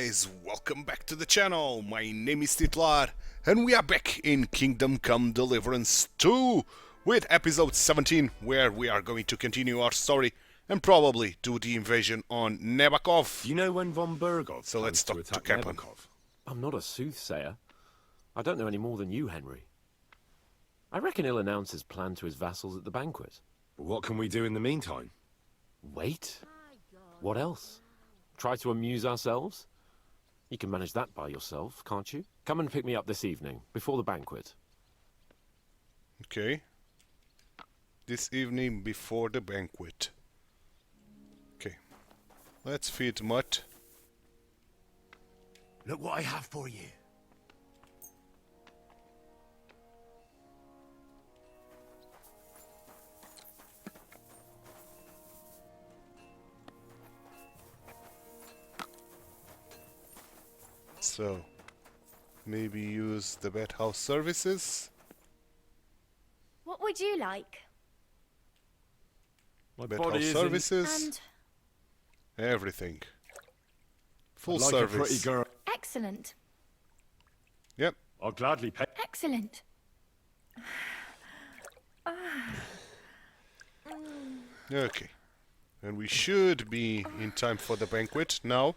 guys, welcome back to the channel. My name is TituElite and we are back in Kingdom Come Deliverance 2 with episode 17, where we are going to continue our story and probably do the invasion on Nebakov. You know when von Bergov So let's talk to Captain. Nebakov? I'm not a soothsayer. I don't know any more than you, Henry. I reckon he'll announce his plan to his vassals at the banquet. What can we do in the meantime? Wait? What else? Try to amuse ourselves? You can manage that by yourself, can't you? Come and pick me up this evening, before the banquet. Okay. This evening before the banquet. Okay. Let's feed Mutt. Look what I have for you. So, maybe use the bathhouse services. What would you like? My Bathhouse body services. And Everything. Full Like service. a pretty girl. excellent. Yep. I'll gladly pay. Excellent. Okay. And we should be in time for the banquet now.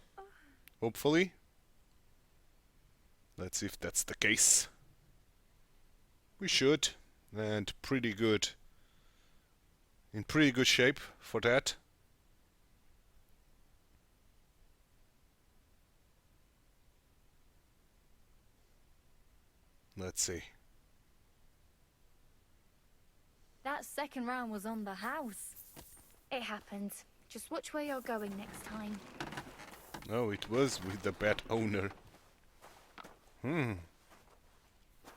Hopefully. Let's see if that's the case. We should. And pretty good. In pretty good shape for that. Let's see. That second round was on the house. It happens. Just watch where you're going next time. No, it was with the bat owner.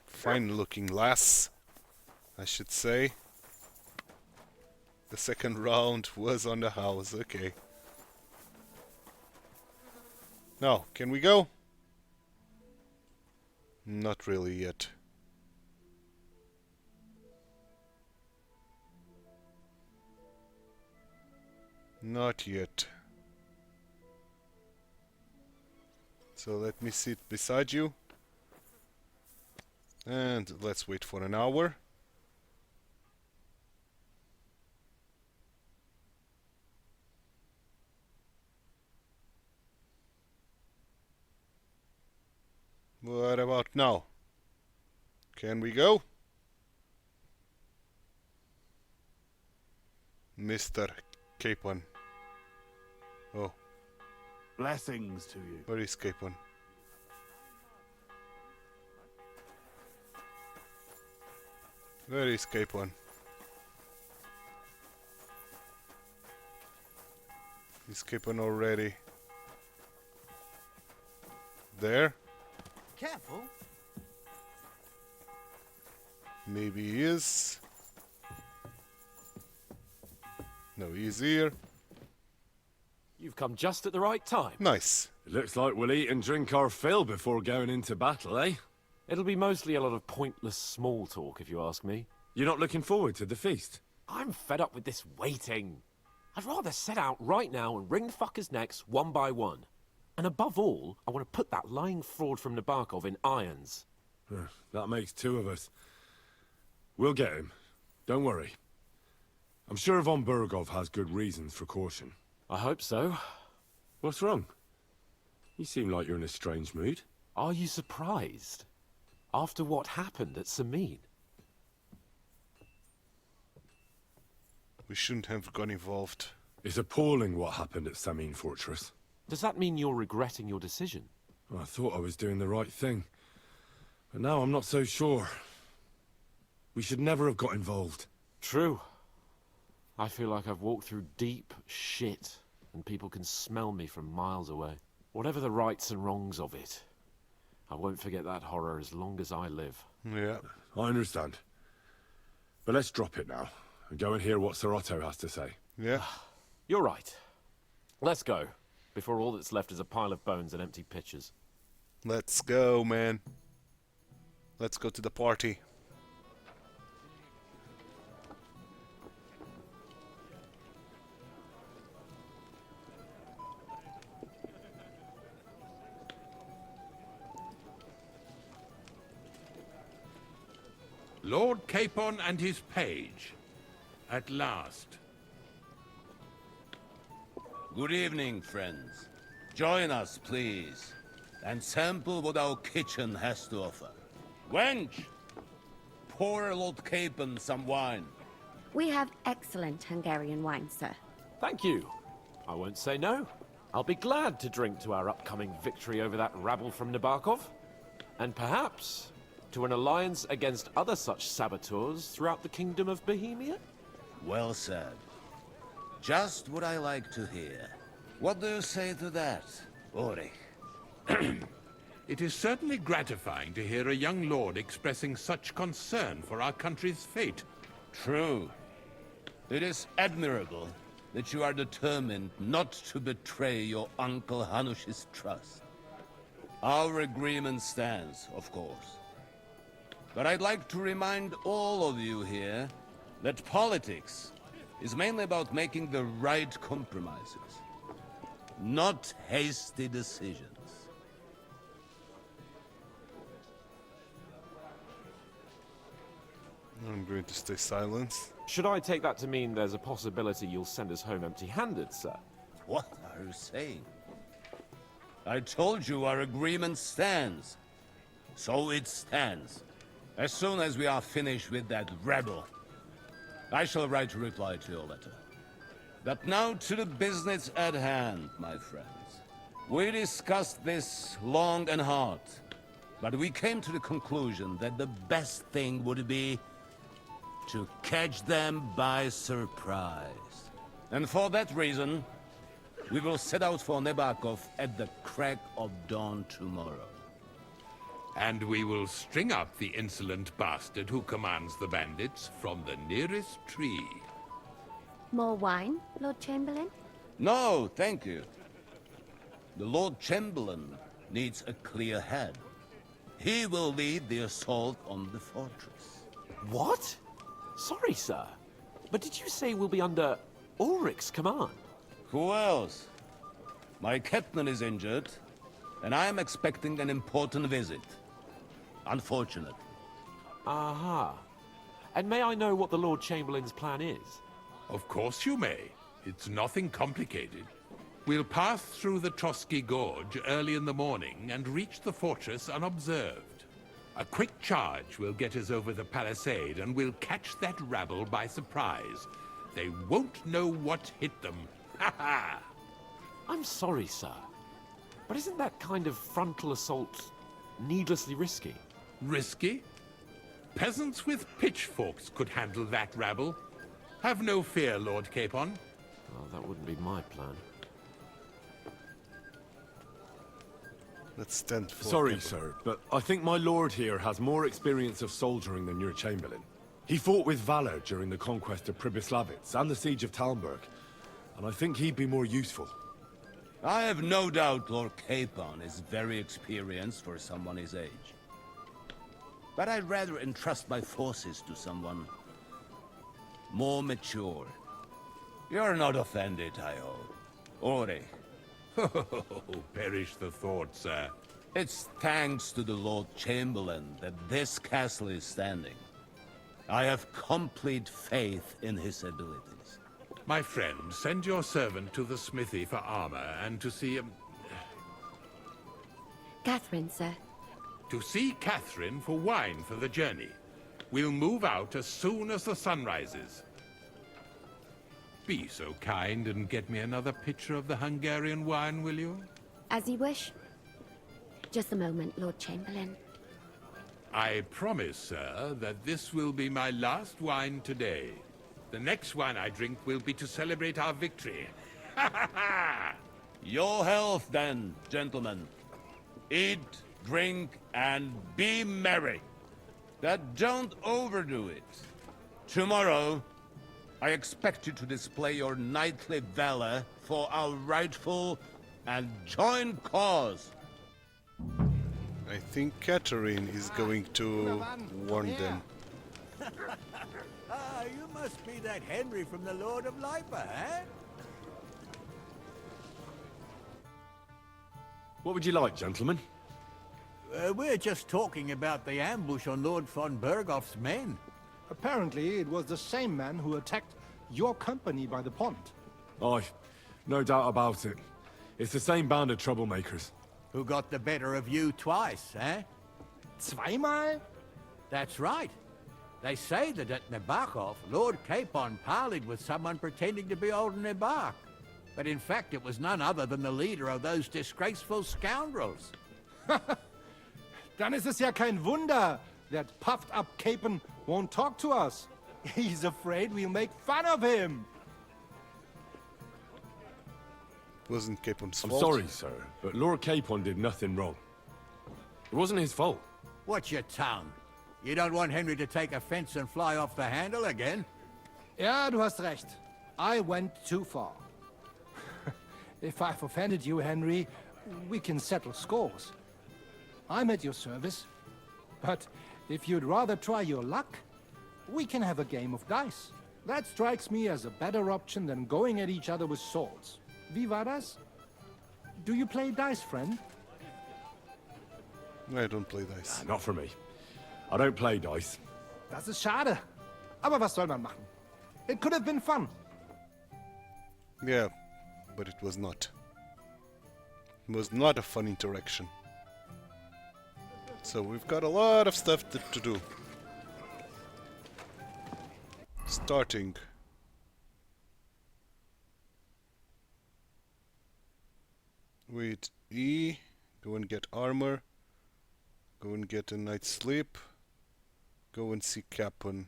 Fine looking lass, I should say. The second round was on the house, okay. Now, can we go? Not really yet. Not yet. So let me sit beside you. And let's wait for an hour. What about now? Can we go? Mr. Capon. Oh, Blessings to you. where is Capon? Where is Capon? Is Capon already there? Careful. Maybe he is. No, he's here. You've come just at the right time. Nice. It looks like we'll eat and drink our fill before going into battle, eh? It'll be mostly a lot of pointless small talk, if you ask me. You're not looking forward to the feast? I'm fed up with this waiting. I'd rather set out right now and wring the fuckers' necks one by one. And above all, I want to put that lying fraud from Nebakov in irons. That makes two of us. We'll get him. Don't worry. I'm sure von Bergov has good reasons for caution. I hope so. What's wrong? You seem like you're in a strange mood. Are you surprised? After what happened at Samin? We shouldn't have got involved. It's appalling what happened at Samin Fortress. Does that mean you're regretting your decision? I thought I was doing the right thing. But now I'm not so sure. We should never have got involved. True. I feel like I've walked through deep shit, and people can smell me from miles away. Whatever the rights and wrongs of it, I won't forget that horror as long as I live. Yeah. I understand. But let's drop it now, and go and hear what Sir Otto has to say. Yeah. You're right. Let's go, before all that's left is a pile of bones and empty pitchers. Let's go, man. Let's go to the party. Lord Capon and his page. At last. Good evening, friends. Join us, please, and sample what our kitchen has to offer. Wench, pour Lord Capon some wine. We have excellent Hungarian wine, sir. Thank you. I won't say no. I'll be glad to drink to our upcoming victory over that rabble from Nebakov. And perhaps to an alliance against other such saboteurs throughout the kingdom of Bohemia? Well said. Just what I like to hear. What do you say to that, Ulrich? It is certainly gratifying to hear a young lord expressing such concern for our country's fate. True. It is admirable that you are determined not to betray your Uncle Hanush's trust. Our agreement stands, of course. But I'd like to remind all of you here that politics is mainly about making the right compromises, not hasty decisions. I'm going to stay silent. Should I take that to mean there's a possibility you'll send us home empty-handed, sir? What are you saying? I told you our agreement stands. So it stands. As soon as we are finished with that rebel, I shall write a reply to your letter. But now to the business at hand, my friends. We discussed this long and hard, but we came to the conclusion that the best thing would be to catch them by surprise. And for that reason, we will set out for Nebakov at the crack of dawn tomorrow. And we will string up the insolent bastard who commands the bandits from the nearest tree. More wine, Lord Chamberlain? No, thank you. The Lord Chamberlain needs a clear head. He will lead the assault on the fortress. What? Sorry, sir. But did you say we'll be under Ulrich's command? Who else? My captain is injured, and I am expecting an important visit. Unfortunate. Aha. And may I know what the Lord Chamberlain's plan is? Of course you may. It's nothing complicated. We'll pass through the Trotsky Gorge early in the morning and reach the fortress unobserved. A quick charge will get us over the palisade and we'll catch that rabble by surprise. They won't know what hit them. Ha ha! I'm sorry, sir. But isn't that kind of frontal assault needlessly risky? Risky? Peasants with pitchforks could handle that rabble. Have no fear, Lord Capon. Well, that wouldn't be my plan. Let's stand for Sorry, Capon. sir, but I think my lord here has more experience of soldiering than your Chamberlain. He fought with valor during the conquest of Pribyslavitz and the siege of Talmberg, and I think he'd be more useful. I have no doubt Lord Capon is very experienced for someone his age. But I'd rather entrust my forces to someone more mature. You're not offended, I hope. Ulrich. Perish the thought, sir. It's thanks to the Lord Chamberlain that this castle is standing. I have complete faith in his abilities. My friend, send your servant to the smithy for armor and to see Catherine, sir. Catherine for wine for the journey. We'll move out as soon as the sun rises. Be so kind and get me another pitcher of the Hungarian wine, will you? As you wish. Just a moment, Lord Chamberlain. I promise, sir, that this will be my last wine today. The next wine I drink will be to celebrate our victory. Ha ha ha! Your health, then, gentlemen. Eat, drink, and be merry. But don't overdo it. Tomorrow, I expect you to display your knightly valor for our rightful and joint cause. I think Catherine is going to warn them. You must be that Henry from the Lord of Lipa, eh? What would you like, gentlemen? We're just talking about the ambush on Lord von Bergoff's men. Apparently, it was the same man who attacked your company by the pond. Aye, no doubt about it. It's the same band of troublemakers. Who got the better of you twice, eh? Zweimal? That's right. They say that at Nebakov, Lord Capon parleyed with someone pretending to be old Nebak. But in fact, it was none other than the leader of those disgraceful scoundrels. Dann ist es ja kein Wunder that puffed-up Capon won't talk to us. He's afraid we'll make fun of him. Wasn't Capon's I'm fault. sorry, sir, but Lord Capon did nothing wrong. It wasn't his fault. Watch your tongue. You don't want Henry to take offense and fly off the handle again? Ja, du hast recht. I went too far. If I've offended you, Henry, we can settle scores. I'm at your service. But if you'd rather try your luck, we can have a game of dice. That strikes me as a better option than going at each other with swords. Wie war das? Do you play dice, friend? I don't play dice. Not for me. I don't play dice. Das ist schade. Aber was soll man machen? It could have been fun. Yeah, but it was not. It was not a fun interaction. So we've got a lot of stuff to do. Starting. With E, go and get armor. Go and get a night's sleep. Go and see Capon.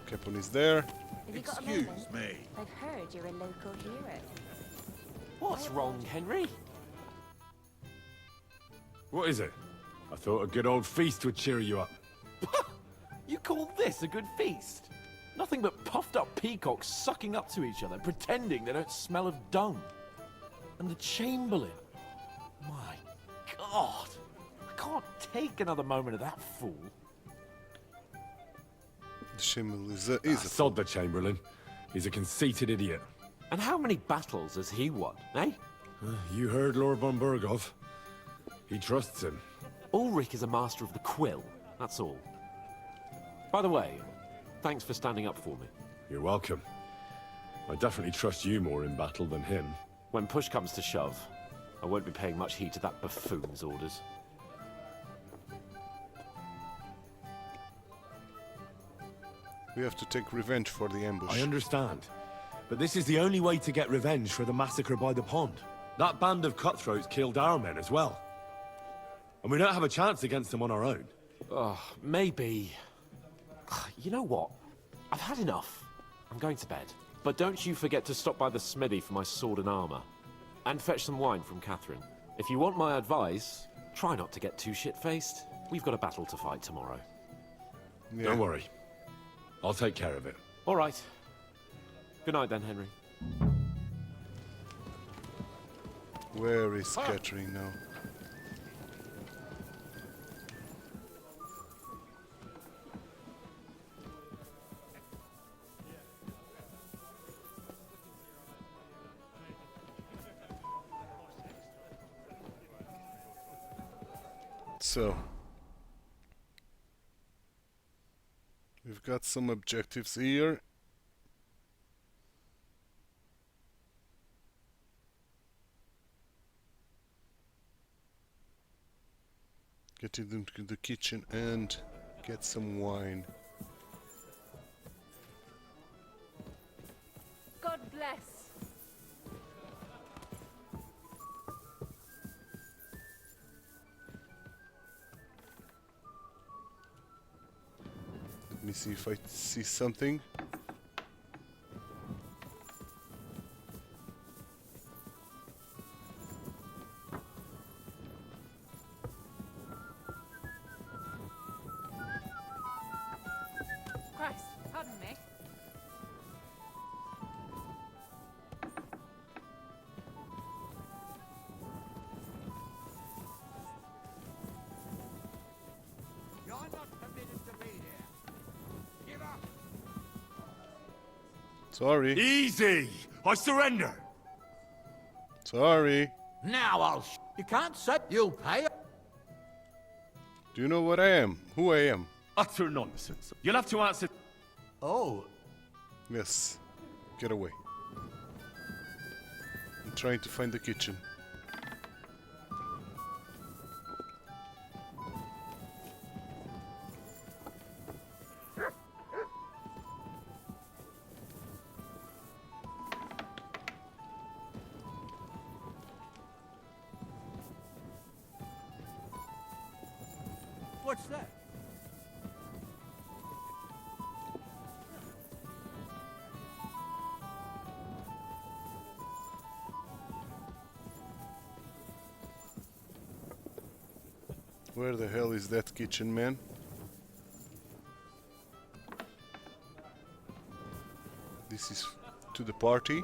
Capon is there. Have you got a Excuse moment? me. I've heard you're a local hero. What's wrong, Henry? What is it? I thought a good old feast would cheer you up. You call this a good feast? Nothing but puffed up peacocks sucking up to each other, pretending they don't smell of dung. And the Chamberlain. My God. I can't take another moment of that fool. The Shimmel is a Sod the Chamberlain. He's a conceited idiot. And how many battles has he won, eh? You heard Lord von Bergoff. He trusts him. Ulrich is a master of the quill, that's all. By the way, thanks for standing up for me. You're welcome. I definitely trust you more in battle than him. When push comes to shove, I won't be paying much heed to that buffoon's orders. We have to take revenge for the ambush. I understand. But this is the only way to get revenge for the massacre by the pond. That band of cutthroats killed our men as well. And we don't have a chance against them on our own. Maybe... You know what? I've had enough. I'm going to bed. But don't you forget to stop by the smithy for my sword and armor. And fetch some wine from Catherine. If you want my advice, try not to get too shit-faced. We've got a battle to fight tomorrow. Yeah. Don't worry. I'll take care of it. All right. Good night then, Henry. Where is Catherine now? So, we've got some objectives here. Get into the kitchen and get some wine. God bless. Let me see if I see something. Christ, pardon me. You're not permitted to be here. Give up. Sorry. Easy! I surrender! Sorry. Now You can't say you'll pay. Do you know what I am? Who I am? Utter nonsense. You'll have to answer... Oh, Yes. Get away. I'm trying to find the kitchen. what's that? Where the hell is that kitchen, man? This is to the party.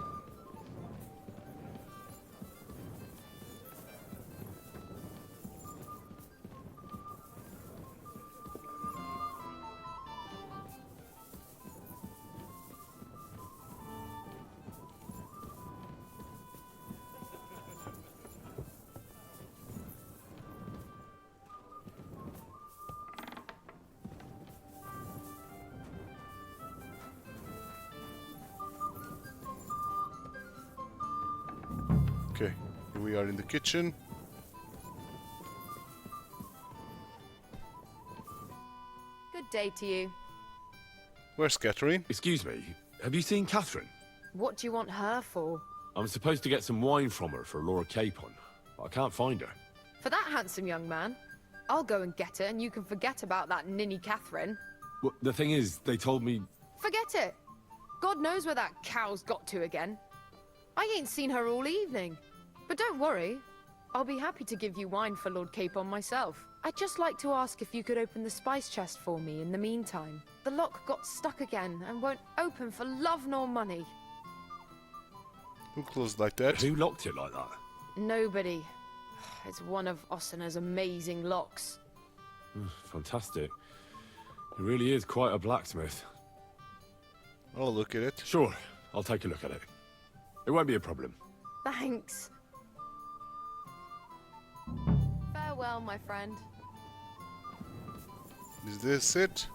Okay, here we are in the kitchen. Good day to you. Where's Catherine? Excuse me, have you seen Catherine? What do you want her for? I'm supposed to get some wine from her for Lord Capon, but I can't find her. For that handsome young man? I'll go and get it, and you can forget about that ninny Catherine. Well, the thing is, they told me... Forget it! God knows where that cow's got to again. I ain't seen her all evening. But don't worry. I'll be happy to give you wine for Lord Capon myself. I'd just like to ask if you could open the spice chest for me in the meantime. The lock got stuck again and won't open for love nor money. Who closed like that? Who locked it like that? Nobody. It's one of Osena's amazing locks. Fantastic. He really is quite a blacksmith. I'll look at it. Sure, I'll take a look at it. It won't be a problem. Thanks. Farewell, my friend. Is this it?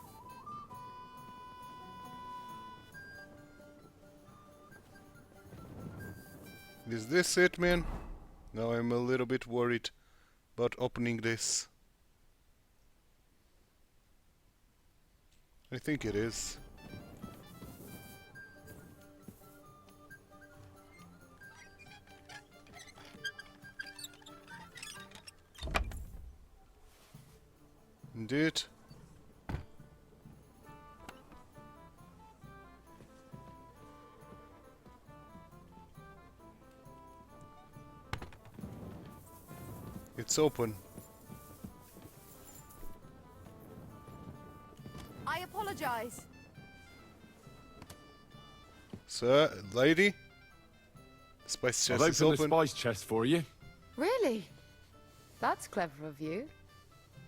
Is this it, man? Now I'm a little bit worried about opening this. I think it is. Indeed. It's open. I apologize. Sir, lady? Spice I've chest is opened the open. spice chest for you. Really? That's clever of you.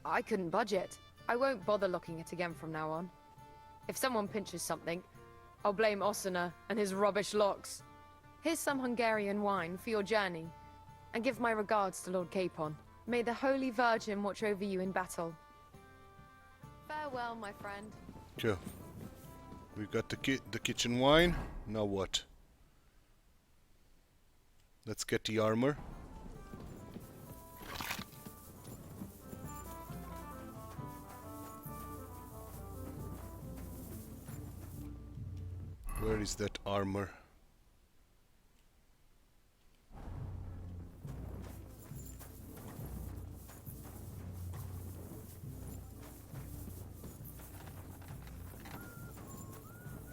I couldn't budget. I won't bother locking it again from now on. If someone pinches something, I'll blame Osena and his rubbish locks. Here's some Hungarian wine for your journey, and give my regards to Lord Capon. May the Holy Virgin watch over you in battle. Farewell, my friend. Okay. We got the kitchen wine. Now what? Let's get the armor. Where is that armor?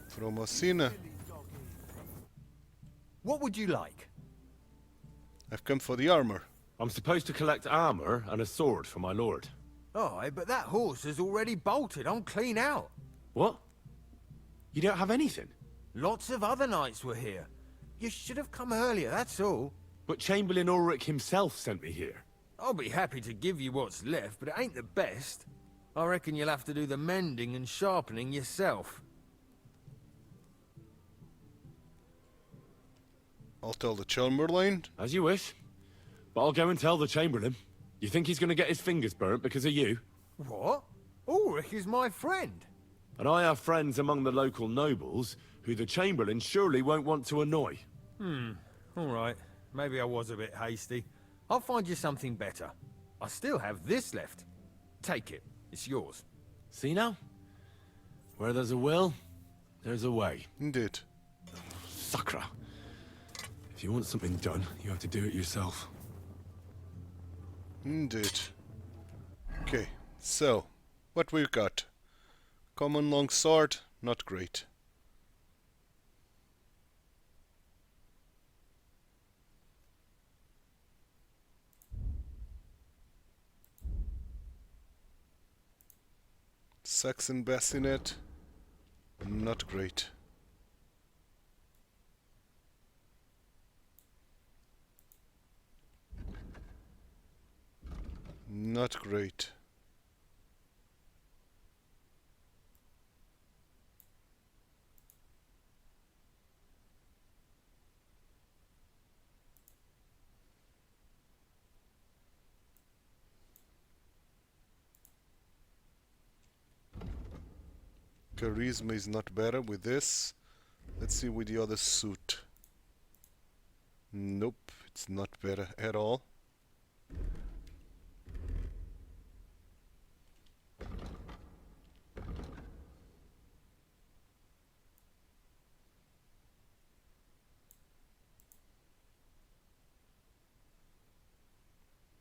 From Osina. What would you like? I've come for the armor. I'm supposed to collect armor and a sword for my lord. Oh, but that horse is already bolted. I'm clean out. What? You don't have anything? Lots of other knights were here. You should have come earlier, that's all. But Chamberlain Ulrich himself sent me here. I'll be happy to give you what's left, but it ain't the best. I reckon you'll have to do the mending and sharpening yourself. I'll tell the Chamberlain. As you wish. But I'll go and tell the Chamberlain. You think he's going to get his fingers burnt because of you? What? Ulrich is my friend. And I have friends among the local nobles who the Chamberlain surely won't want to annoy. All right. Maybe I was a bit hasty. I'll find you something better. I still have this left. Take it. It's yours. See now? Where there's a will, there's a way. Indeed. Sakra. If you want something done, you have to do it yourself. Indeed. Okay, so what we've got? Common long sword, not great. Saxon bassinet, not great. Not great. Charisma is not better with this. Let's see with the other suit. Nope, it's not better at all.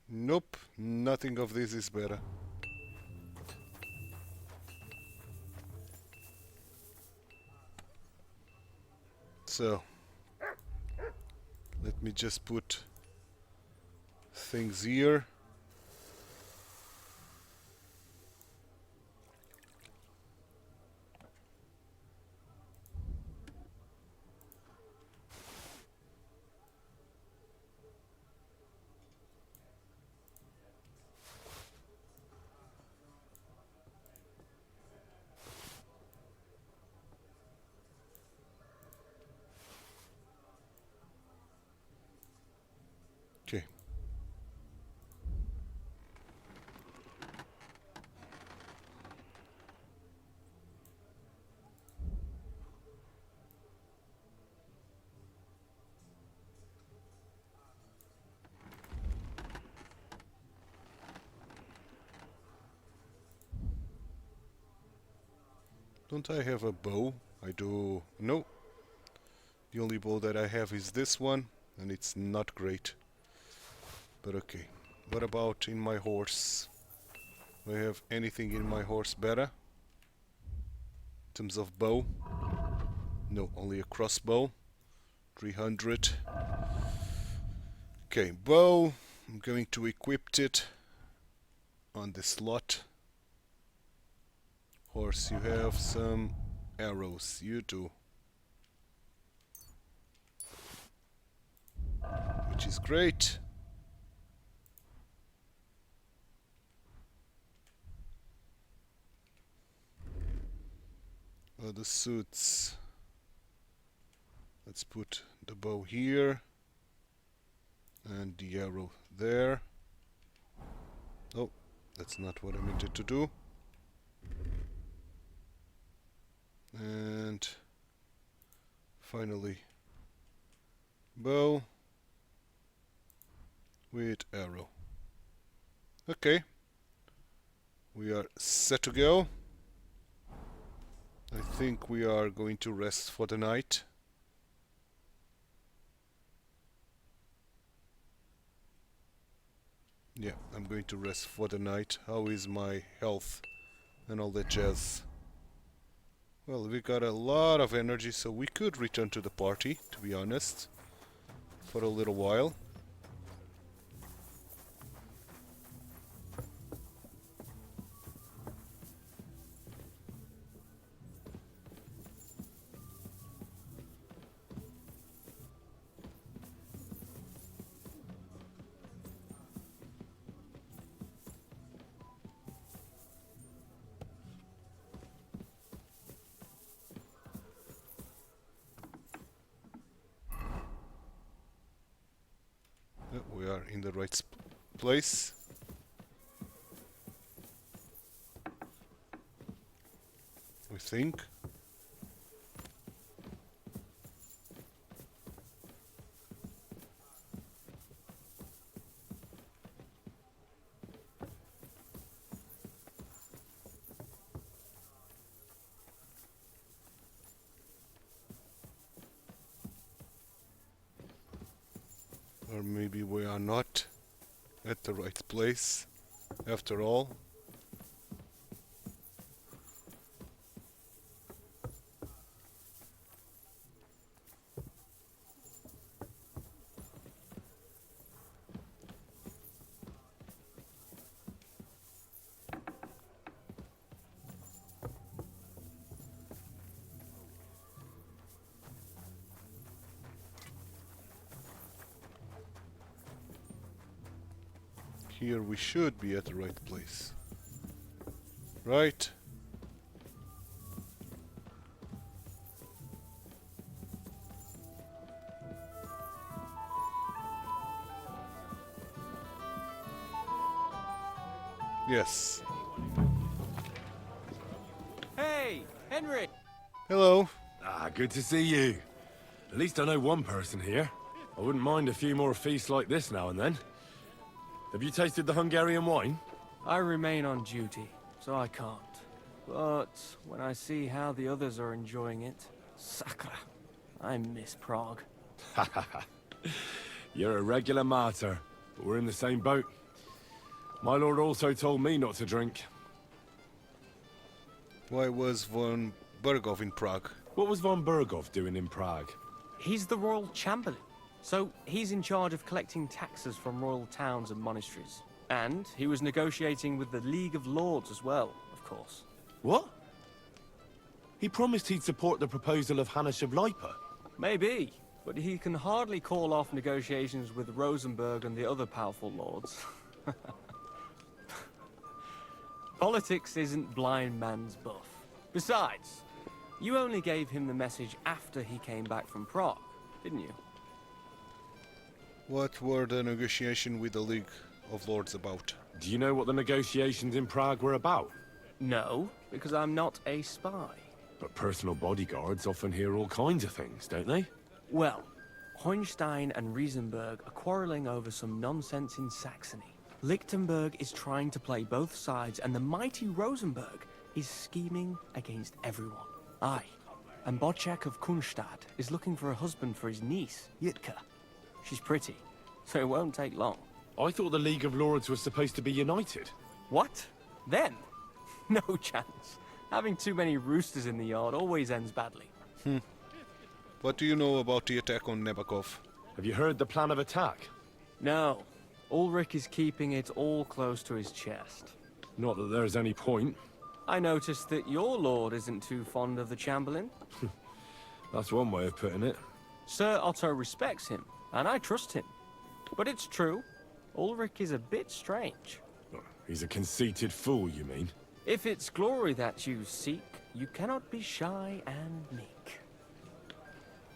Nope, nothing of this is better. So, let me just put things here. Okay. Don't I have a bow? I do. No. The only bow that I have is this one, and it's not great. But okay. What about in my horse? Do I have anything in my horse better? In terms of bow? No, only a crossbow. 300. Okay, bow. I'm going to equip it on the slot. Horse, you have some arrows. You do. Which is great. The suits. Let's put the bow here and the arrow there. Oh, that's not what I meant to do. And finally, bow with arrow. Okay, we are set to go. I think we are going to rest for the night. Yeah, I'm going to rest for the night. How is my health and all that jazz? Well, we got a lot of energy, so we could return to the party, to be honest, for a little while. We are in the right place. think. Or maybe we are not at the right place after all. Here we should be at the right place. Right? Yes. Hey, Henry! Hello. Ah, good to see you. At least I know one person here. I wouldn't mind a few more feasts like this now and then. Have you tasted the Hungarian wine? I remain on duty, so I can't. But when I see how the others are enjoying it, sacre, I miss Prague. You're a regular martyr, but we're in the same boat. My lord also told me not to drink. Why was von Bergov in Prague? What was von Bergov doing in Prague? He's the royal chamberlain, so he's in charge of collecting taxes from royal towns and monasteries. And he was negotiating with the League of Lords as well, of course. What? He promised he'd support the proposal of Hannes of Lipa. Maybe, but he can hardly call off negotiations with Rosenberg and the other powerful lords. Politics isn't blind man's buff. Besides, you only gave him the message after he came back from Prague, didn't you? What were the negotiations with the League of Lords about? Do you know what the negotiations in Prague were about? No, because I'm not a spy. But personal bodyguards often hear all kinds of things, don't they? Well, Hohenstein and Riesenberg are quarreling over some nonsense in Saxony. Lichtenberg is trying to play both sides, and the mighty Rosenberg is scheming against everyone. Aye, and Bocek of Kunstadt is looking for a husband for his niece, Yitka. She's pretty, so it won't take long. I thought the League of Lords was supposed to be united. What? Then? No chance. Having too many roosters in the yard always ends badly. What do you know about the attack on Nebakov? Have you heard the plan of attack? No. Ulrich is keeping it all close to his chest. Not that there's any point. I noticed that your lord isn't too fond of the Chamberlain. That's one way of putting it. Sir Otto respects him, and I trust him. But it's true, Ulrich is a bit strange. He's a conceited fool, you mean? If it's glory that you seek, you cannot be shy and meek.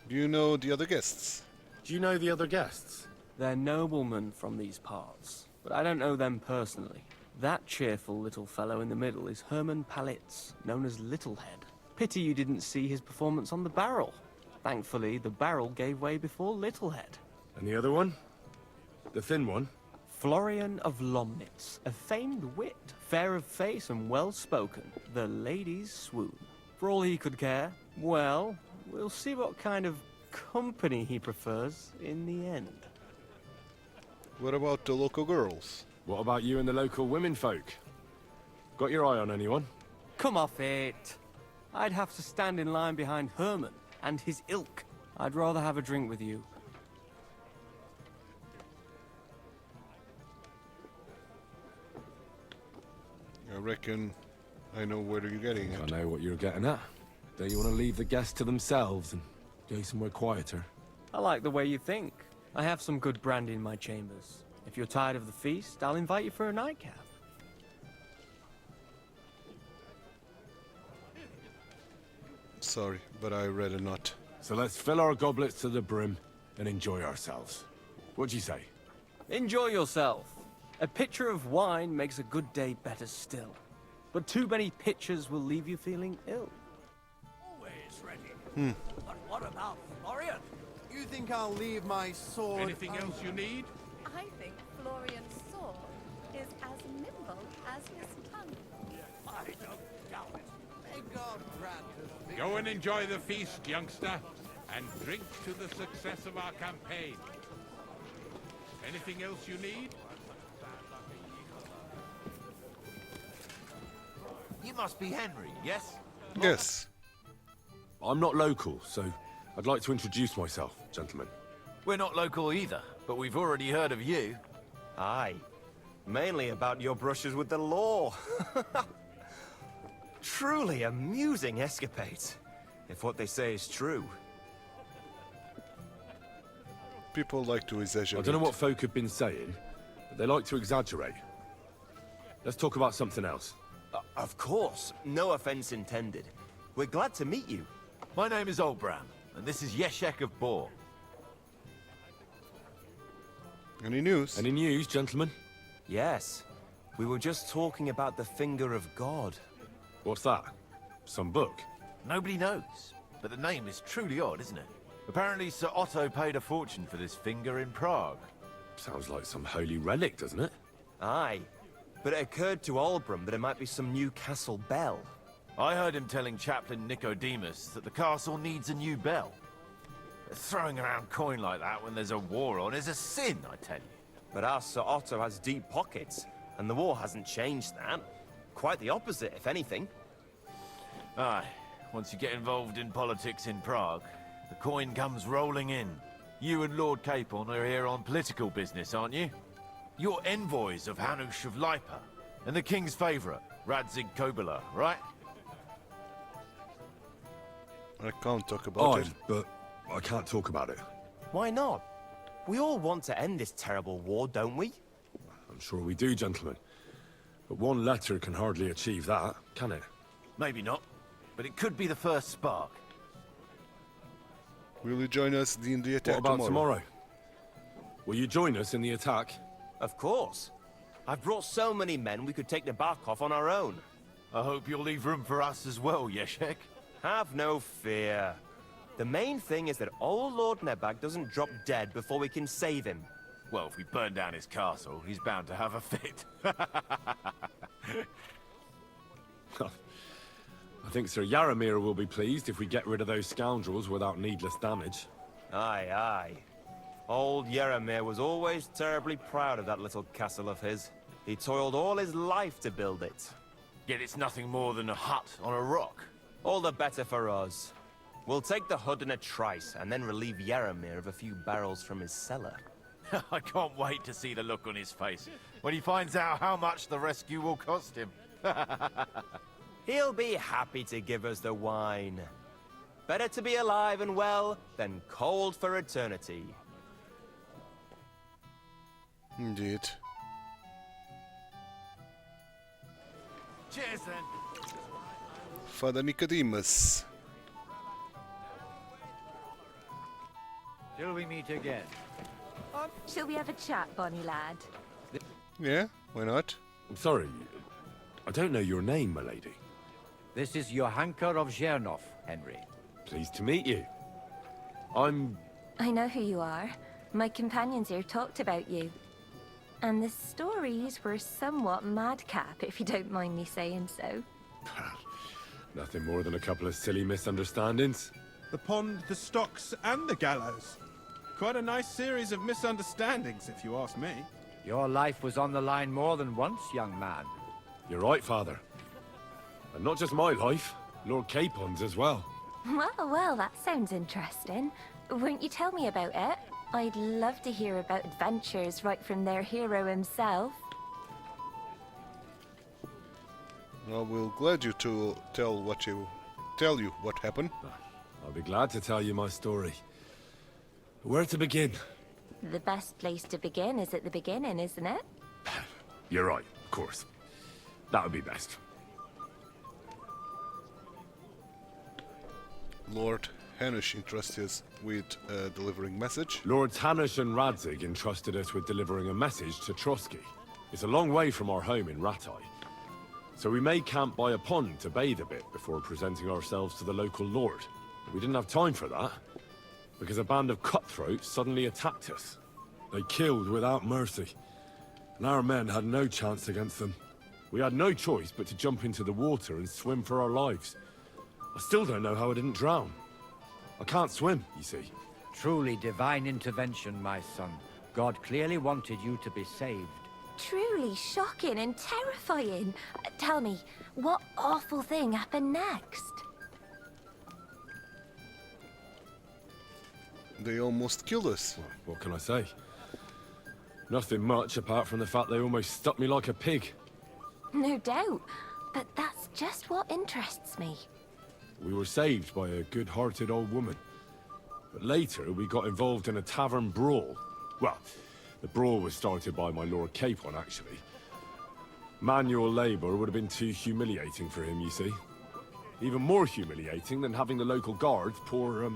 Do you know the other guests? Do you know the other guests? They're noblemen from these parts, but I don't know them personally. That cheerful little fellow in the middle is Hermann Palitz, known as Littlehead. Pity you didn't see his performance on the barrel. Thankfully, the barrel gave way before Littlehead. And the other one? The thin one? Florian of Lomnitz, a famed wit, fair of face and well-spoken. The ladies swoon. For all he could care, well, we'll see what kind of company he prefers in the end. What about the local girls? What about you and the local women folk? Got your eye on anyone? Come off it. I'd have to stand in line behind Herman and his ilk. I'd rather have a drink with you. I reckon I know where you're getting at. I know what you're getting at. Don't you want to leave the guests to themselves and go somewhere quieter? I like the way you think. I have some good brandy in my chambers. If you're tired of the feast, I'll invite you for a nightcap. Sorry, but I rather not. So let's fill our goblets to the brim and enjoy ourselves. What'd you say? Enjoy yourself. A pitcher of wine makes a good day better still. But too many pitchers will leave you feeling ill. But what about Florian? You think I'll leave my sword... Anything else you need? I think Florian's sword is as nimble as his tongue. I don't doubt it. May God grant us... Go and enjoy the feast, youngster, and drink to the success of our campaign. Anything else you need? You must be Henry, yes? Yes. I'm not local, so I'd like to introduce myself, gentlemen. We're not local either, but we've already heard of you. Aye. Mainly about your brushes with the law. Truly amusing escapades, if what they say is true. People like to exaggerate. I don't know what folk have been saying, but they like to exaggerate. Let's talk about something else. Of course. No offense intended. We're glad to meet you. My name is Olbram, and this is Yeshek of Bor. Any news? Any news, gentlemen? Yes. We were just talking about the finger of God. What's that? Some book? Nobody knows, but the name is truly odd, isn't it? Apparently Sir Otto paid a fortune for this finger in Prague. Sounds like some holy relic, doesn't it? Aye. But it occurred to Olbram that it might be some new castle bell. I heard him telling Chaplain Nicodemus that the castle needs a new bell. Throwing around coin like that when there's a war on is a sin, I tell you. But our Sir Otto has deep pockets, and the war hasn't changed that. Quite the opposite, if anything. Aye, once you get involved in politics in Prague, the coin comes rolling in. You and Lord Capon are here on political business, aren't you? You're envoys of Hanush of Lipa, and the king's favourite, Radzig Kobyla, right? I can't talk about it. But I can't talk about it. Why not? We all want to end this terrible war, don't we? I'm sure we do, gentlemen. But one letter can hardly achieve that, can it? Maybe not, but it could be the first spark. Will you join us in the attack What about tomorrow? Will you join us in the attack? Of course. I've brought so many men we could take Nebakov on our own. I hope you'll leave room for us as well, Yeshek. Have no fear. The main thing is that old Lord Nebak doesn't drop dead before we can save him. Well, if we burn down his castle, he's bound to have a fit. I think Sir Yaramir will be pleased if we get rid of those scoundrels without needless damage. Aye, aye. Old Yaramir was always terribly proud of that little castle of his. He toiled all his life to build it. Yet it's nothing more than a hut on a rock. All the better for us. We'll take the hut in a trice, and then relieve Yaramir of a few barrels from his cellar. I can't wait to see the look on his face when he finds out how much the rescue will cost him. He'll be happy to give us the wine. Better to be alive and well than cold for eternity. Indeed. Cheers then. Father Nicodemus. Till we meet again. Shall we have a chat, bonny lad? Yeah, why not? I'm sorry, I don't know your name, my lady. This is Johanka of Zhernov, Henry. Pleased to meet you. I know who you are. My companions here talked about you. And the stories were somewhat madcap, if you don't mind me saying so. Nothing more than a couple of silly misunderstandings. The pond, the stocks, and the gallows. Quite a nice series of misunderstandings, if you ask me. Your life was on the line more than once, young man. You're right, Father. And not just my life, Lord Capon's as well. Well, that sounds interesting. Won't you tell me about it? I'd love to hear about adventures right from their hero himself. Well, we're glad you to tell you what happened. I'll be glad to tell you my story. Where to begin? The best place to begin is at the beginning, isn't it? You're right, of course. That would be best. Lord Hanush entrusted us with delivering message. Lords Hanush and Radzig entrusted us with delivering a message to Trotsky. It's a long way from our home in Ratai. So we may camp by a pond to bathe a bit before presenting ourselves to the local lord. We didn't have time for that, because a band of cutthroats suddenly attacked us. They killed without mercy, and our men had no chance against them. We had no choice but to jump into the water and swim for our lives. I still don't know how I didn't drown. I can't swim, you see. Truly divine intervention, my son. God clearly wanted you to be saved. Truly shocking and terrifying. Tell me, what awful thing happened next? They almost killed us. What can I say? Nothing much apart from the fact they almost stuck me like a pig. No doubt, but that's just what interests me. We were saved by a good-hearted old woman. But later, we got involved in a tavern brawl. Well, the brawl was started by my Lord Capon, actually. Manual labor would have been too humiliating for him, you see. Even more humiliating than having the local guards pour,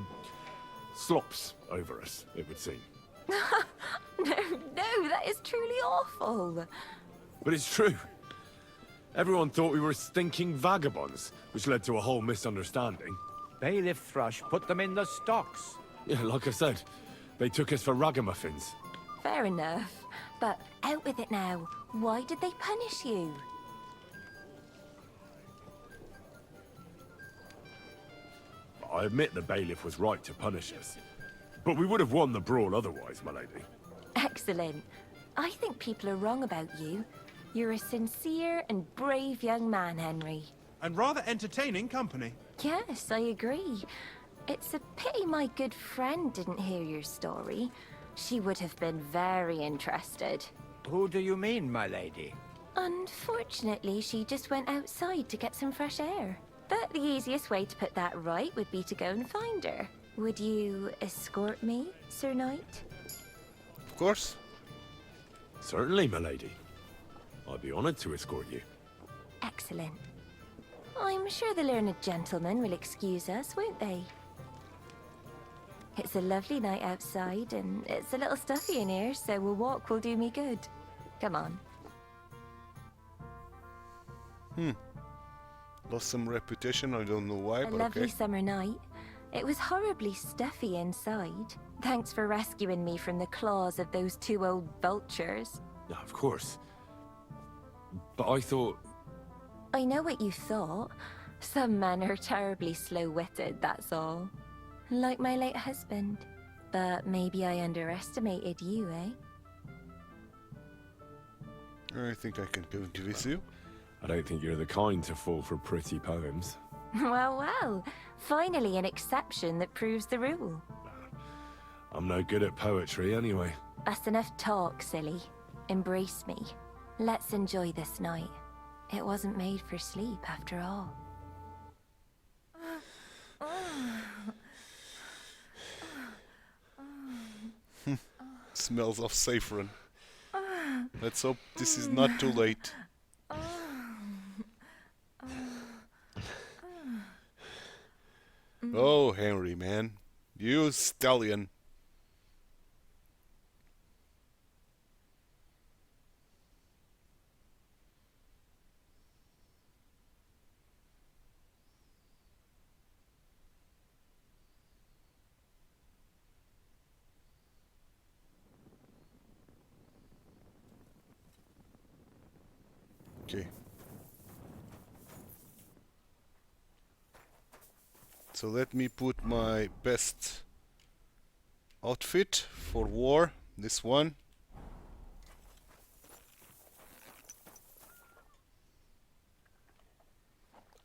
slops over us, it would seem. No, that is truly awful. But it's true. Everyone thought we were stinking vagabonds, which led to a whole misunderstanding. Bailiff Thrush put them in the stocks. Yeah, like I said, they took us for ragamuffins. Fair enough. But out with it now. Why did they punish you? I admit the bailiff was right to punish us. But we would have won the brawl otherwise, my lady. Excellent. I think people are wrong about you. You're a sincere and brave young man, Henry. And rather entertaining company. Yes, I agree. It's a pity my good friend didn't hear your story. She would have been very interested. Who do you mean, my lady? Unfortunately, she just went outside to get some fresh air. But the easiest way to put that right would be to go and find her. Would you escort me, Sir Knight? Of course. Certainly, my lady. I'd be honored to escort you. Excellent. I'm sure the learned gentlemen will excuse us, won't they? It's a lovely night outside, and it's a little stuffy in here, so a walk will do me good. Come on. Lost some reputation, I don't know why, A but lovely okay. summer night. It was horribly stuffy inside. Thanks for rescuing me from the claws of those two old vultures. Yeah, of course. But I thought... I know what you thought. Some men are terribly slow-witted, that's all. Like my late husband. But maybe I underestimated you, eh? I think I can convince you. I don't think you're the kind to fall for pretty poems. Well, well. Finally an exception that proves the rule. I'm no good at poetry anyway. That's enough talk, silly. Embrace me. Let's enjoy this night. It wasn't made for sleep, after all. Smells of saffron. Let's hope this is not too late. Oh, Henry, man. You stallion. Okay. So let me put my best outfit for war, this one.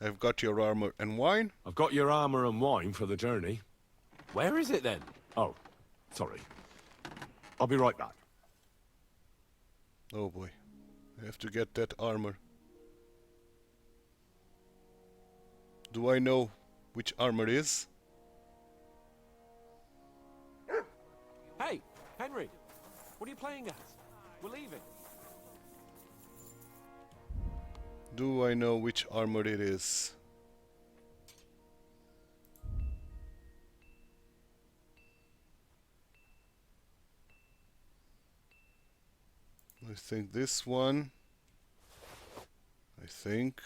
I've got your armor and wine. I've got your armor and wine for the journey. Where is it then? Oh, sorry. I'll be right back. Oh boy. I have to get that armor. Do I know which armor is? Hey, Henry! What are you playing at? We're leaving. Do I know which armor it is? I think this one. I think.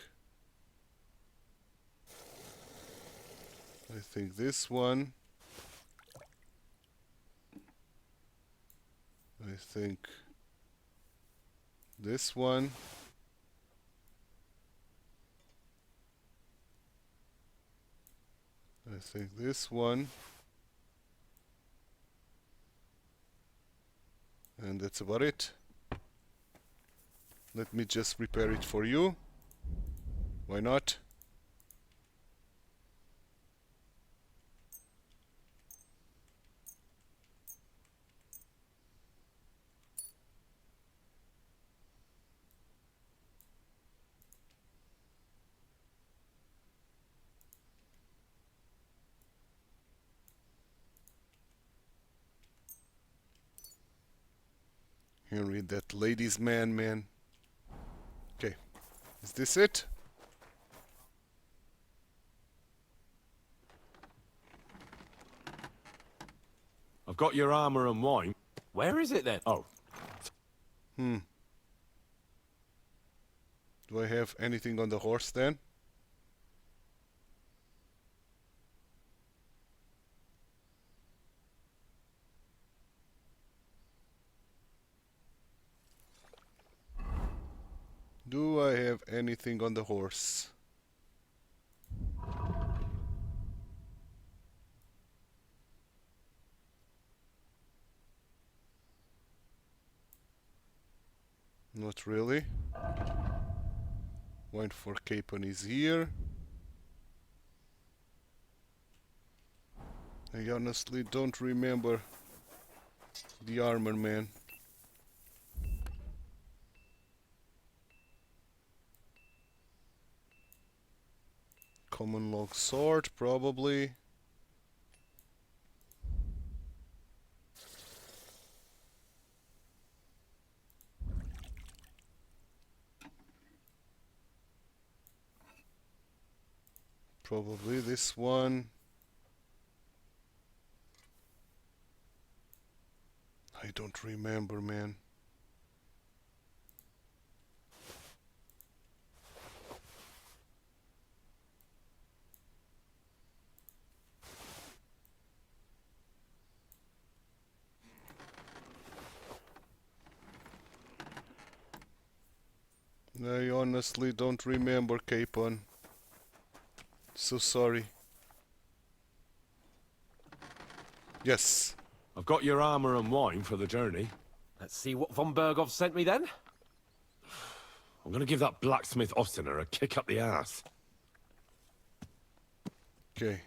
I think this one. I think this one. I think this one. And that's about it. Let me just repair it for you. Why not? Henry, that ladies' man. Okay, is this it? I've got your armor and wine. Where is it then? Oh. Do I have anything on the horse then? Do I have anything on the horse? Not really. Wine for Capon is here. I honestly don't remember the armor, man. Common long sword, probably. Probably this one. I don't remember, man. I honestly don't remember, Capon. So sorry. Yes. I've got your armor and wine for the journey. Let's see what von Bergov sent me then. I'm gonna give that blacksmith Ostener a kick up the ass. Okay.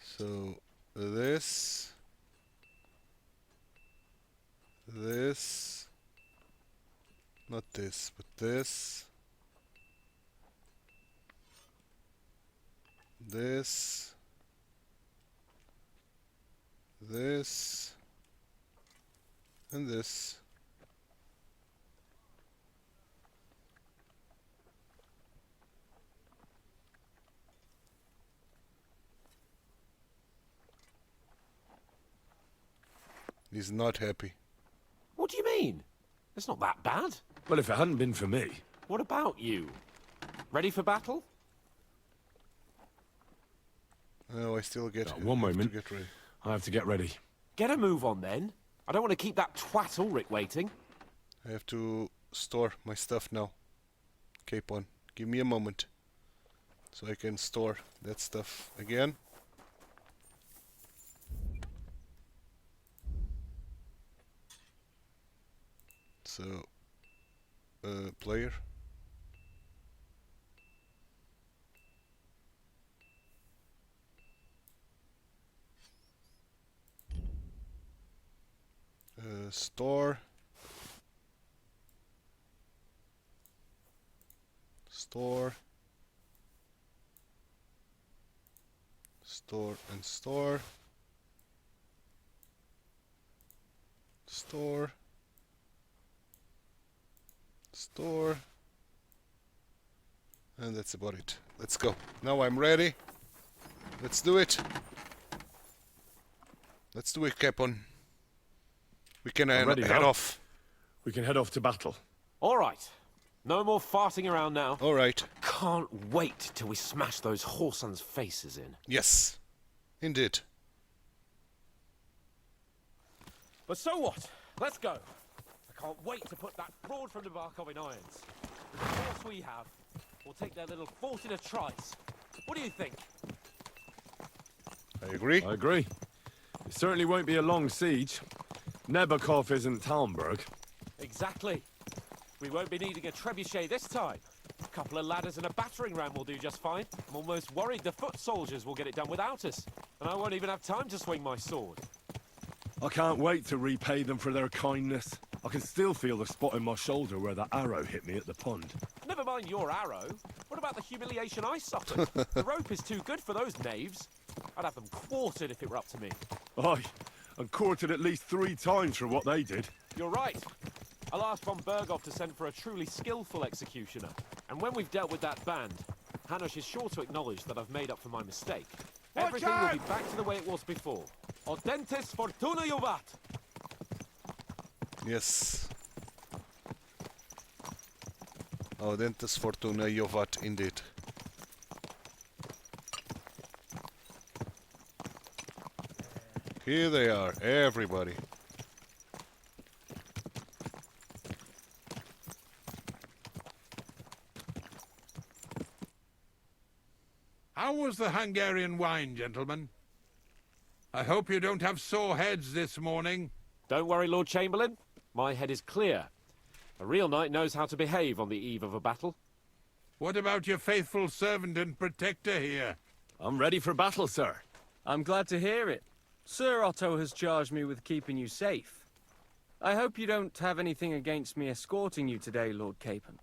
So this, not this, but this, this, and this. He's not happy. What do you mean? It's not that bad. Well, if it hadn't been for me. What about you? Ready for battle? Oh, I still get... one moment. Get ready. I have to get ready. Get a move on then. I don't want to keep that twat Ulrich waiting. I have to store my stuff now. Capon, give me a moment. So I can store that stuff again. So, player. Store. Store. Store and store. Store. Store. And that's about it. Let's go. Now I'm ready. Let's do it. Let's do it, Capon. We can head off. We can head off to battle. All right. No more farting around now. All right. can't wait till we smash those whoresons' faces in. Yes, indeed. But so what? Let's go. I can't wait to put that fraud from Nebakov in irons. The force we have, we'll take their little fort in a trice. What do you think? I agree. I agree. It certainly won't be a long siege. Nebakov isn't Talmberg. Exactly. We won't be needing a trebuchet this time. A couple of ladders and a battering ram will do just fine. I'm almost worried the foot soldiers will get it done without us. And I won't even have time to swing my sword. I can't wait to repay them for their kindness. I can still feel the spot in my shoulder where that arrow hit me at the pond. Never mind your arrow. What about the humiliation I suffered? The rope is too good for those knaves. I'd have them quartered if it were up to me. Aye, and quartered at least 3 times for what they did. You're right. I'll ask von Berghoff to send for a truly skillful executioner. And when we've dealt with that band, Hanush is sure to acknowledge that I've made up for my mistake. Everything will be back to the way it was before. Audentes fortuna juvat! Yes. Audentes fortuna juvat, indeed. Here they are, everybody. How was the Hungarian wine, gentlemen? I hope you don't have sore heads this morning. Don't worry, Lord Chamberlain. My head is clear. A real knight knows how to behave on the eve of a battle. What about your faithful servant and protector here? I'm ready for battle, sir. I'm glad to hear it. Sir Otto has charged me with keeping you safe. I hope you don't have anything against me escorting you today, Lord Capon.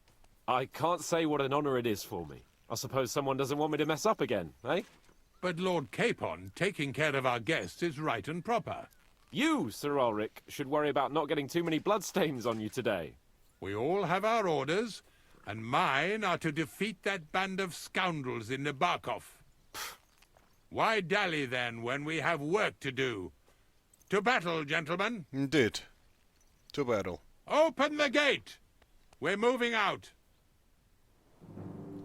I can't say what an honor it is for me. I suppose someone doesn't want me to mess up again, eh? But Lord Capon, taking care of our guests is right and proper. You, Sir Ulrich, should worry about not getting too many bloodstains on you today. We all have our orders, and mine are to defeat that band of scoundrels in Nebakov. Why dally, then, when we have work to do? To battle, gentlemen. Indeed. To battle. Open the gate! We're moving out.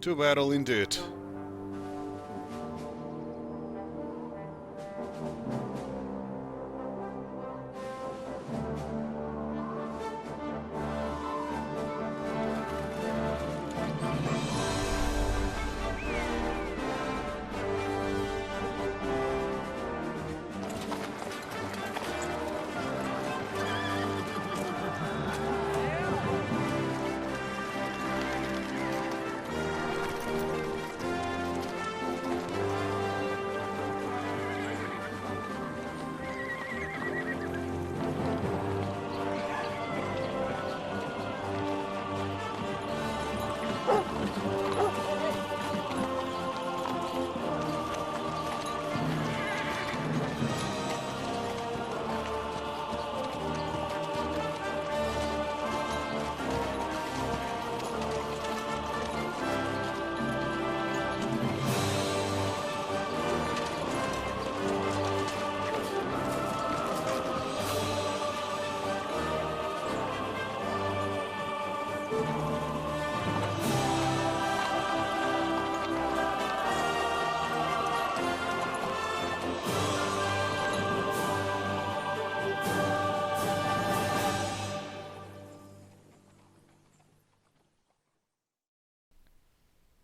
To battle, indeed.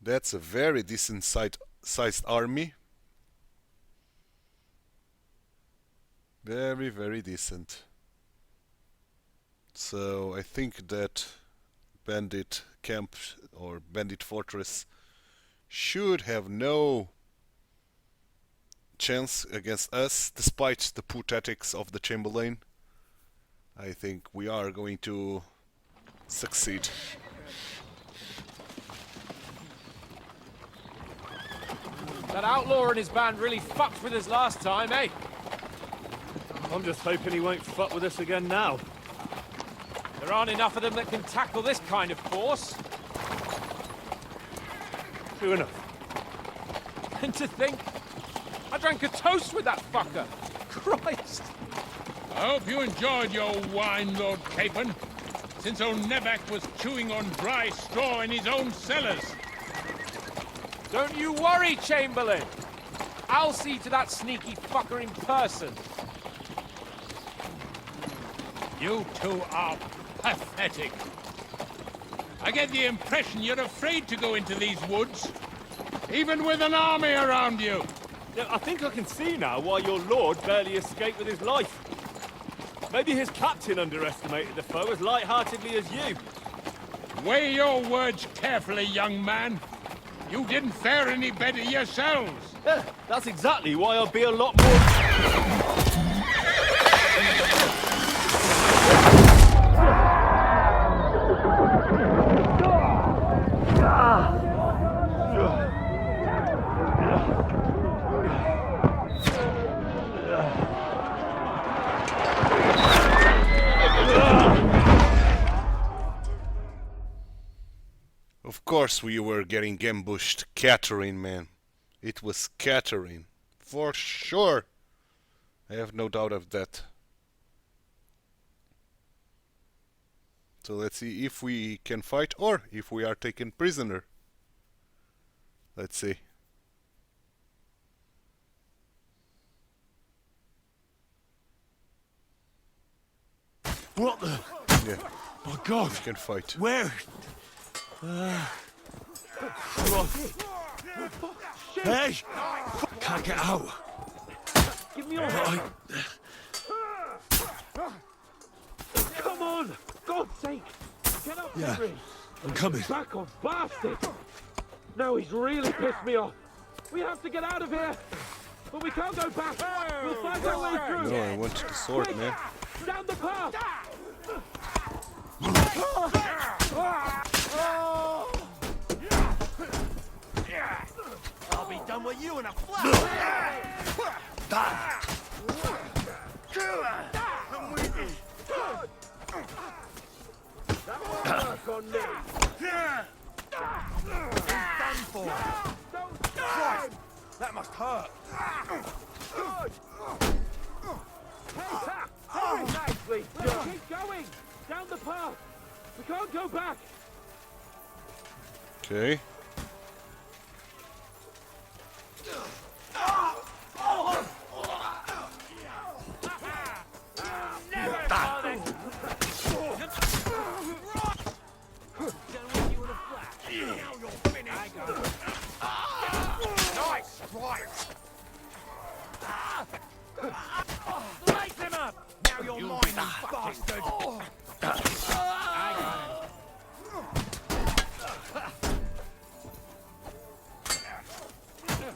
That's a very decent sized army. Very, very decent. So I think that bandit camp or bandit fortress should have no chance against us, despite the poor tactics of the Chamberlain. I think we are going to succeed. That outlaw and his band really fucked with us last time, eh? I'm just hoping he won't fuck with us again now. There aren't enough of them that can tackle this kind of force. True enough. And to think, I drank a toast with that fucker. Christ! I hope you enjoyed your wine, Lord Capon, since old Nebak was chewing on dry straw in his own cellars. Don't you worry, Chamberlain. I'll see to that sneaky fucker in person. You two are pathetic. I get the impression you're afraid to go into these woods, even with an army around you. Yeah, I think I can see now why your lord barely escaped with his life. Maybe his captain underestimated the foe as light-heartedly as you. Weigh your words carefully, young man. You didn't fare any better yourselves. Yeah, that's exactly why I'll be a lot more... Of course we were getting ambushed. Catherine, man. It was Catherine. For sure. I have no doubt of that. So let's see if we can fight or if we are taken prisoner. Let's see. What the? Yeah. My God. We can fight. Where? Hey! Can't get out. Give me your hand. Come on! God's sake! Get up, Yeah, Henry! I'm coming. Back off, bastard! Now he's really pissed me off. We have to get out of here! But we can't go back! We'll find our way through! No, I want the sword, Quick, man. down the path! I'll be done with you in a flash. I'm with you. Work on me! Done for. Christ, that must hurt. Very nicely done. Keep going! Down the path! We can't go back! Okay. Nice, right. Light him up! Now you're mine, you bastard.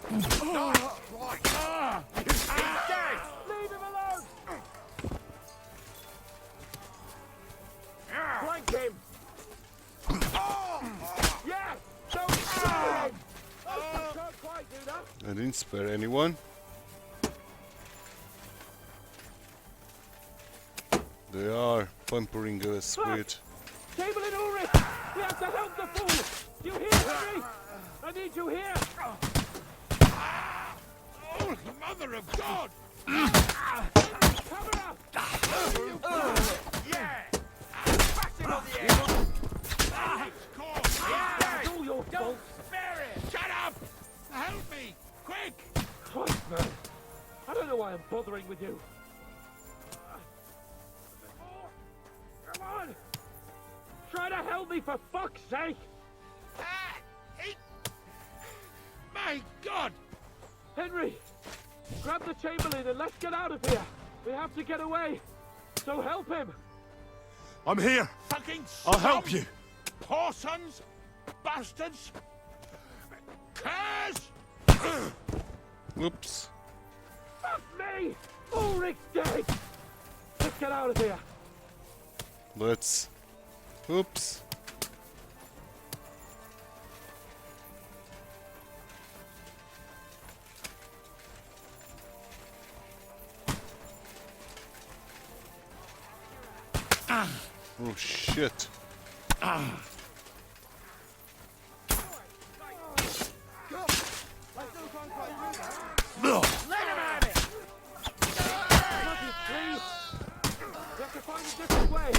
He's dead. Leave him alone! Flank him! Yes! Don't spare him! Can't quite do that! I didn't spare anyone. They are pampering us with... Chamberlain Ulrich! We have to help the fool! You hear, Henry? I need you here! Oh, Mother of God! Cover up! Yeah. Bash him on the head. It's all your fault! Spare it. Shut up! Help me! Quick! Christ, man! I don't know why I'm bothering with you. Come on! Try to help me, for fuck's sake! My God! Henry! Grab the Chamberlain and let's get out of here! We have to get away! So help him! I'm here. Fucking I'll help you. Poor sons! Bastards! Curse! Whoops. Fuck me! Ulrich's dead! Let's get out of here! Let's... Oops. Oh shit. Let him have it. Please! We have to find a different way!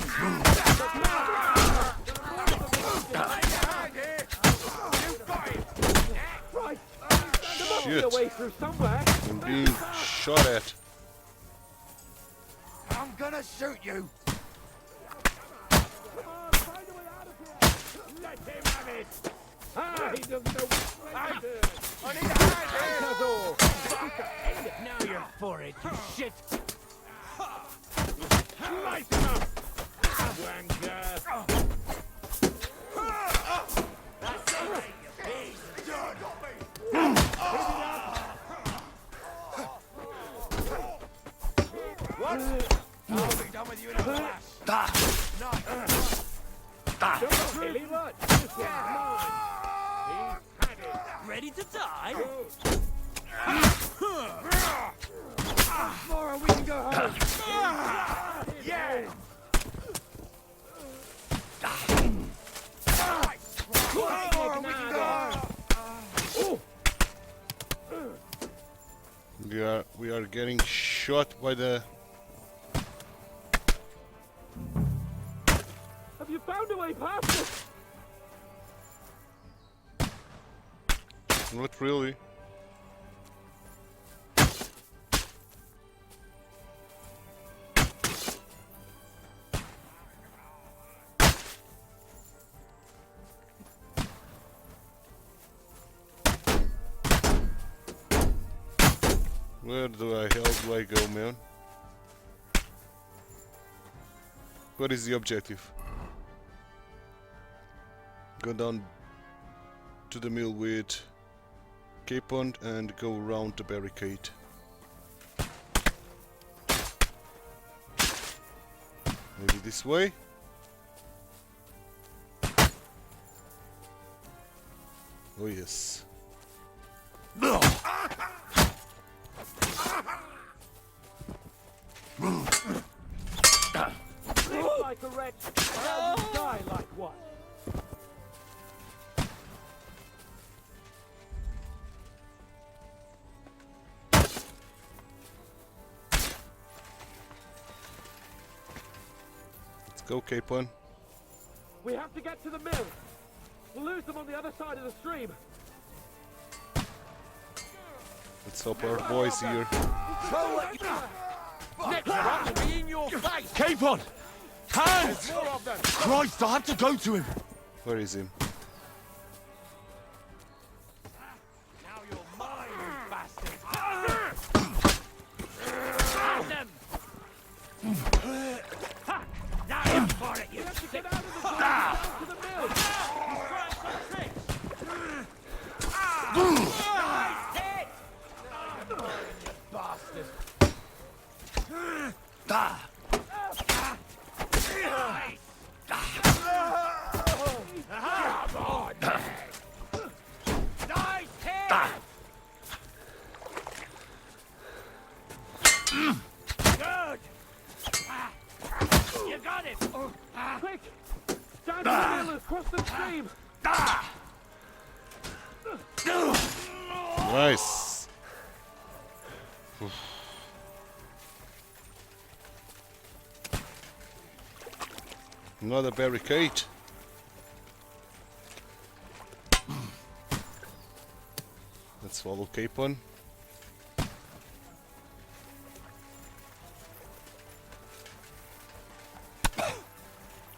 Right! be a way through somewhere. I'm being shot at. I'm gonna shoot you. Let him have it. Ah, he doesn't know which way to turn. I need a hand here. Now you're for it, you shit. Light him up. Wanker. That's it. He's done. What? I'll be done with you in a flash. Silly what? This one's mine. He's had it. Ready to die? Laura, we can go home. Yeah. We are getting shot by the. Have you found a way past it? Not really. Where the hell do I go, man? What is the objective? Go down to the mill with Capon and go around the barricade. Maybe this way? Oh yes. Live like a wretch, now you die like one. Let's go, Capon. We have to get to the mill. We'll lose them on the other side of the stream. Let's help our boys here. Next one will be in your face. Capon! Hands! More of them. Christ, I have to go to him. Where is him? Now you're mine, you bastard. Have them. Ha! Now you're for it, you have to get out of the door down to the mill. He's trying some tricks. Nice hit! Now you're mine, you bastard. Come on! Nice hit! Good! You got it! Quick! Down to the mill and cross the stream! Nice. Another barricade. Let's follow Capon.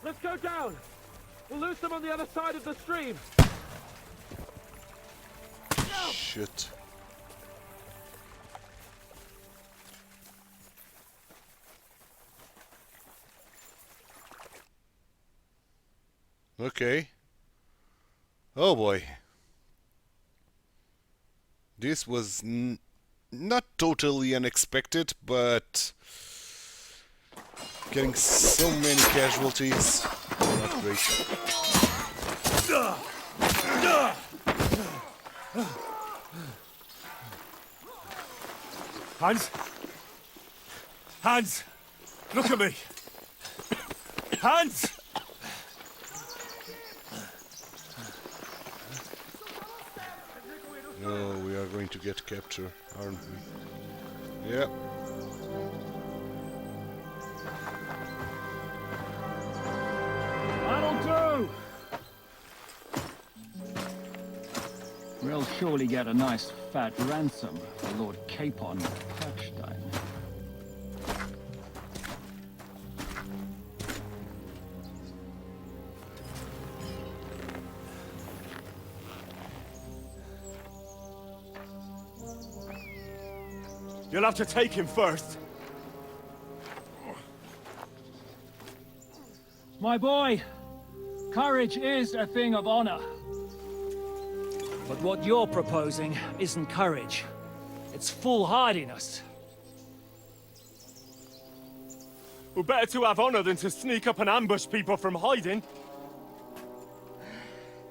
Let's go down! We'll lose them on the other side of the stream! Shit. Okay. Oh boy. This was not totally unexpected, but getting so many casualties, not great. Hans? Hans! Look at me! Hans! Oh, we are going to get captured, aren't we? Yeah. That'll do! We'll surely get a nice fat ransom for Lord Capon Kirkstein. You'll have to take him first. My boy, courage is a thing of honor. But what you're proposing isn't courage. It's foolhardiness. Well, better to have honor than to sneak up and ambush people from hiding.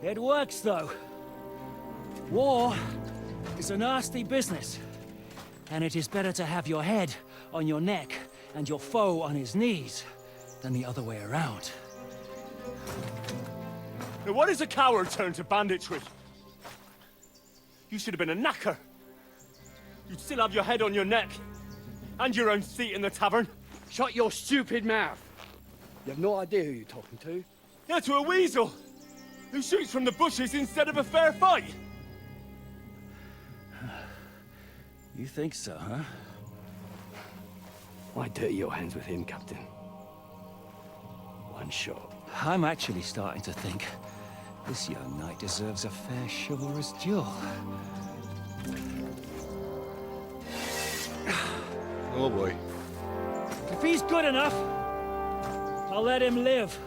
It works, though. War is a nasty business. And it is better to have your head on your neck and your foe on his knees than the other way around. Now, what is a coward turn to banditry? You should have been a knacker. You'd still have your head on your neck. And your own seat in the tavern. Shut your stupid mouth. You have no idea who you're talking to. Yeah, to a weasel. Who shoots from the bushes instead of a fair fight. You think so, huh? Why dirty your hands with him, Captain? One shot. I'm actually starting to think this young knight deserves a fair chivalrous duel. Oh boy. If he's good enough, I'll let him live.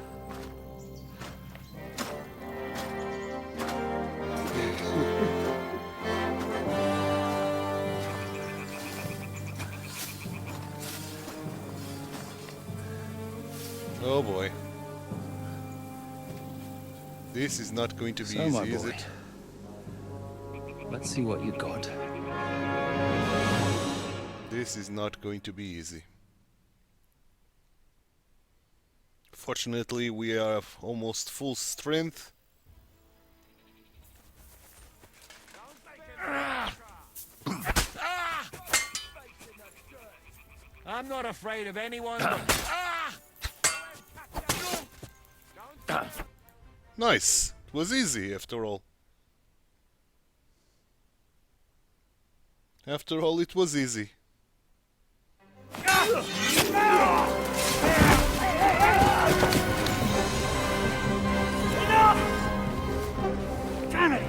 Oh boy. This is not going to be So, my easy, is boy, it? let's see what you got. This is not going to be easy. Fortunately, we have almost full strength. I'm not afraid of anyone but... Nice. It was easy after all. After all, it was easy. Damn it!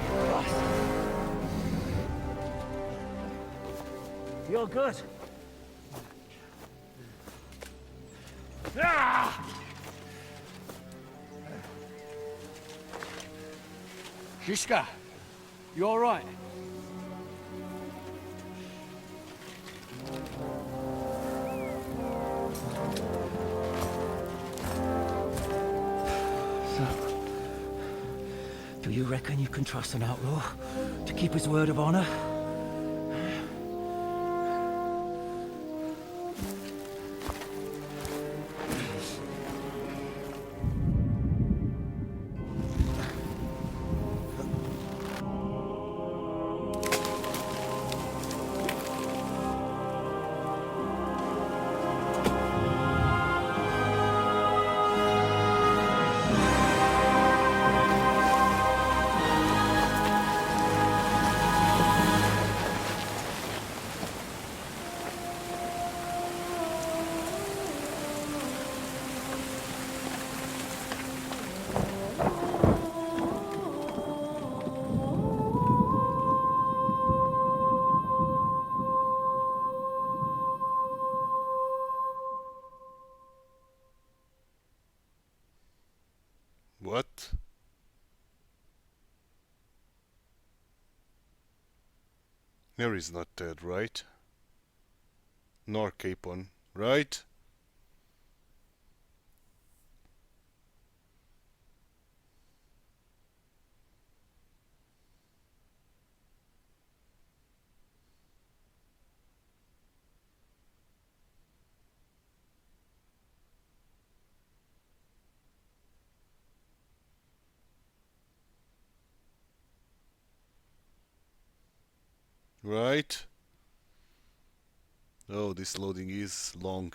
You're good. Shishka, you all right? Do you reckon you can trust an outlaw to keep his word of honor? What? Mary's not dead, right? Nor Capon, right? Right? Oh, this loading is long.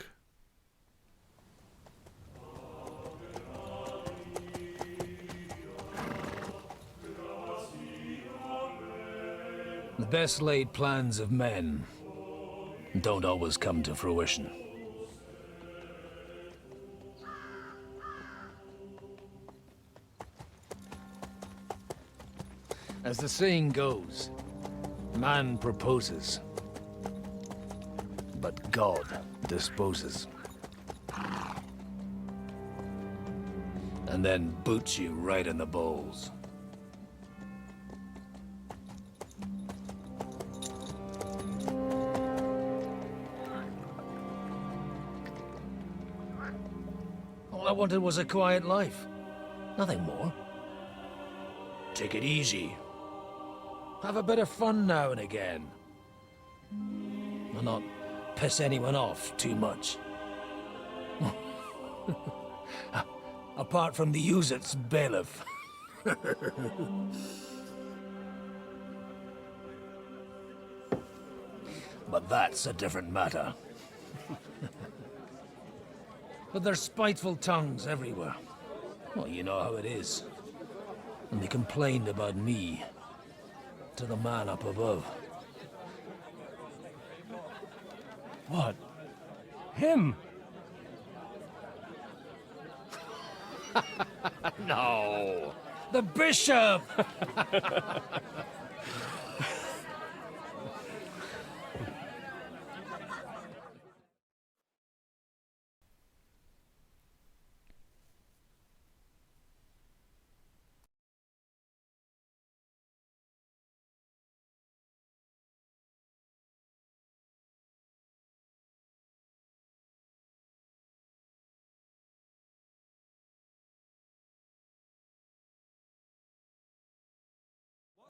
best laid plans of men don't always come to fruition. As the saying goes, man proposes, but God disposes. And then boots you right in the balls. All I wanted was a quiet life. Nothing more. Take it easy. Have a bit of fun now and again. And not piss anyone off too much. Apart from the use-it's bailiff. But that's a different matter. But there's spiteful tongues everywhere. Well, you know how it is. And they complained about me to the man up above. What? Him? No! The bishop!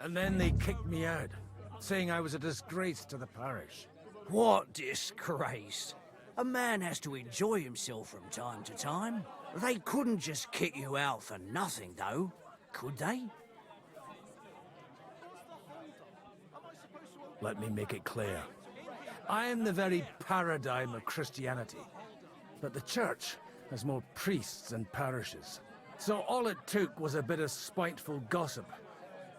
And then they kicked me out, saying I was a disgrace to the parish. What disgrace? A man has to enjoy himself from time to time. They couldn't just kick you out for nothing, though, could they? Let me make it clear. I am the very paradigm of Christianity. But the church has more priests than parishes. So all it took was a bit of spiteful gossip.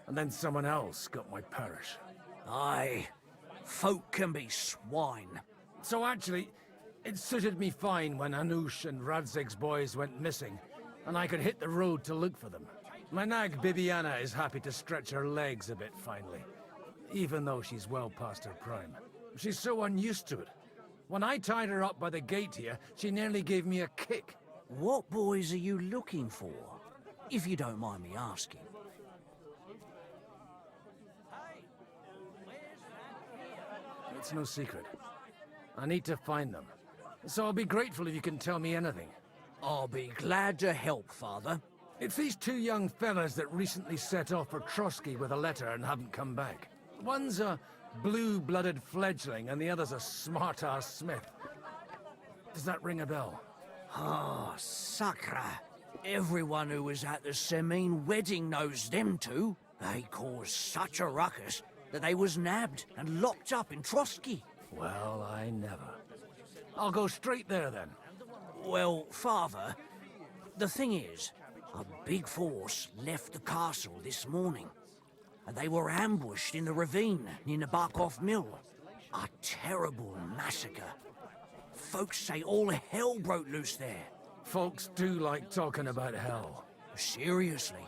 And then someone else got my parish. Aye, folk can be swine. So actually, it suited me fine when Anush and Radzig's boys went missing, and I could hit the road to look for them. My nag Bibiana is happy to stretch her legs a bit finally, even though she's well past her prime. She's so unused to it. When I tied her up by the gate here, she nearly gave me a kick. What boys are you looking for, if you don't mind me asking? It's no secret. I need to find them. So I'll be grateful if you can tell me anything. I'll be glad to help, Father. It's these two young fellas that recently set off for Trotsky with a letter and haven't come back. One's a blue-blooded fledgling and the other's a smart-ass smith. Does that ring a bell? Ah, Sakra. Everyone who was at the Semine wedding knows them two. They caused such a ruckus that they was nabbed and locked up in Trotsky. Well, I never. I'll go straight there, then. Well, Father, the thing is, a big force left the castle this morning, and they were ambushed in the ravine near Nebakov Mill. A terrible massacre. Folks say all hell broke loose there. Folks do like talking about hell. Seriously.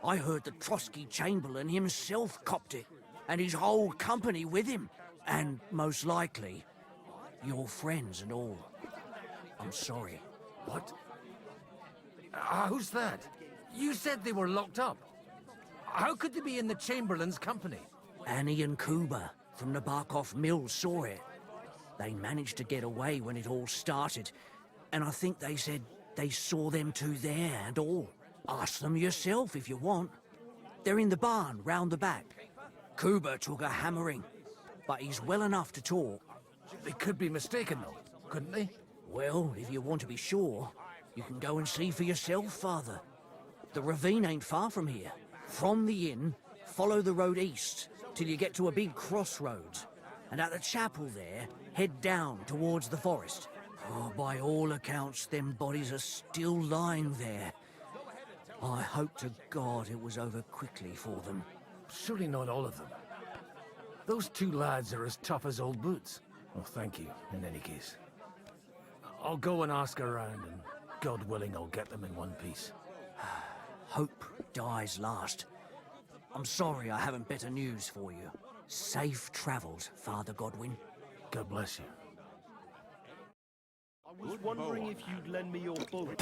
I heard the Trotsky Chamberlain himself copped it, and his whole company with him. And most likely, your friends and all. I'm sorry. What? Who's that? You said they were locked up. How could they be in the Chamberlain's company? Annie and Kuba from Nebakov Mill saw it. They managed to get away when it all started, and I think they said they saw them two there and all. Ask them yourself if you want. They're in the barn round the back. Kuba took a hammering, but he's well enough to talk. They could be mistaken, though, couldn't they? Well, if you want to be sure, you can go and see for yourself, Father. The ravine ain't far from here. From the inn, follow the road east till you get to a big crossroads. And at the chapel there, head down towards the forest. Oh, by all accounts, them bodies are still lying there. I hope to God it was over quickly for them. Surely not all of them. Those two lads are as tough as old boots. Well, thank you, in any case. I'll go and ask around, and God willing, I'll get them in one piece. Hope dies last. I'm sorry I haven't better news for you. Safe travels, Father Godwin. God bless you. I was wondering if you'd lend me your bullet.